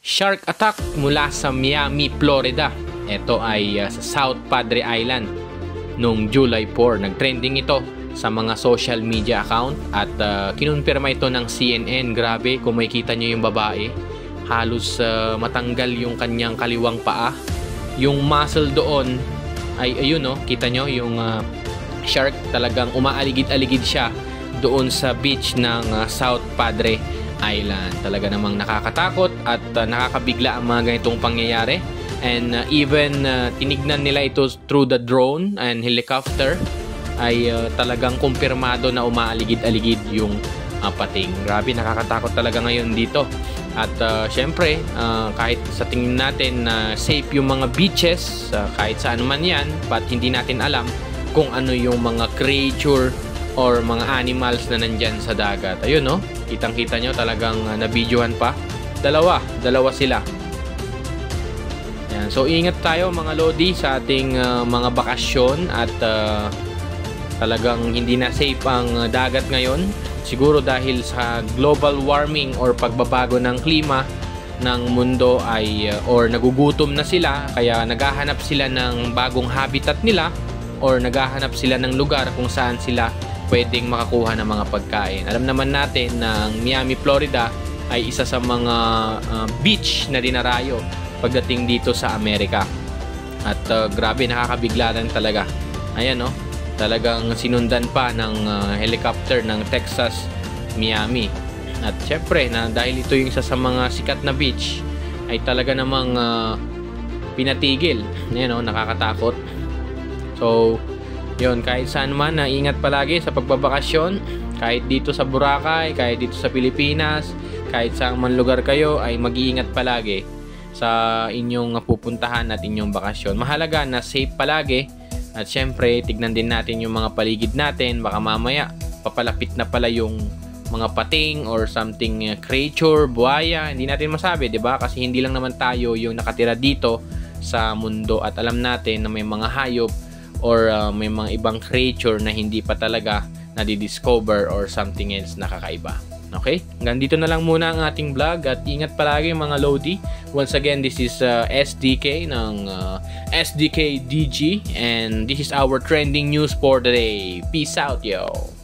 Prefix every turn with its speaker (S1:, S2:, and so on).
S1: Shark attack mula sa Miami, Florida. Ito ay sa South Padre Island noong July 4. Nagtrending ito sa mga social media account at kinonfirma ito ng CNN. Grabe, kung makikita nyo yung babae, halos matanggal yung kanyang kaliwang paa. Yung muscle doon ay ayun, no, kita nyo yung shark, talagang umaaligid-aligid siya doon sa beach ng South Padre Island. Talaga namang nakakatakot at nakakabigla ang mga ganitong pangyayari. And even tinignan nila ito through the drone and helicopter, ay talagang kumpirmado na umaaligid-aligid yung pating. Grabe, nakakatakot talaga ngayon dito. At syempre, kahit sa tingin natin na safe yung mga beaches, kahit saan man yan, but hindi natin alam kung ano yung mga creature or mga animals na nandyan sa dagat. Ayun, no? Kitang-kita nyo, talagang nabidyohan pa. Dalawa sila. Yan. So, ingat tayo mga Lodi sa ating mga bakasyon at talagang hindi na safe ang dagat ngayon. Siguro dahil sa global warming or pagbabago ng klima ng mundo ay or nagugutom na sila, kaya naghahanap sila ng bagong habitat nila or naghahanap sila ng lugar kung saan sila pwedeng makakuha ng mga pagkain. Alam naman natin na ang Miami, Florida ay isa sa mga beach na dinarayo pagdating dito sa Amerika. At grabe, nakakabigla lang talaga. Ayan, no? Talagang sinundan pa ng helicopter ng Texas, Miami. At syempre, na dahil ito yung isa sa mga sikat na beach, ay talaga namang pinatigil. Ayan, no? Nakakatakot. So, yun, kahit saan man, ingat palagi sa pagbabakasyon. Kahit dito sa Boracay, kahit dito sa Pilipinas, kahit saan man lugar kayo, ay mag-iingat palagi sa inyong pupuntahan at inyong bakasyon. Mahalaga na safe palagi. At syempre, tignan din natin yung mga paligid natin. Baka mamaya, papalapit na pala yung mga pating or something creature, buhaya. Hindi natin masabi, di ba? Kasi hindi lang naman tayo yung nakatira dito sa mundo. At alam natin na may mga hayop or may mga ibang creature na hindi pa talaga nadidiscover or something else na kakaiba. Okay? Hanggang dito na lang muna ang ating vlog at ingat palagi mga Lodi. Once again, this is SDK ng SDK DG and this is our trending news for the day. Peace out, yo!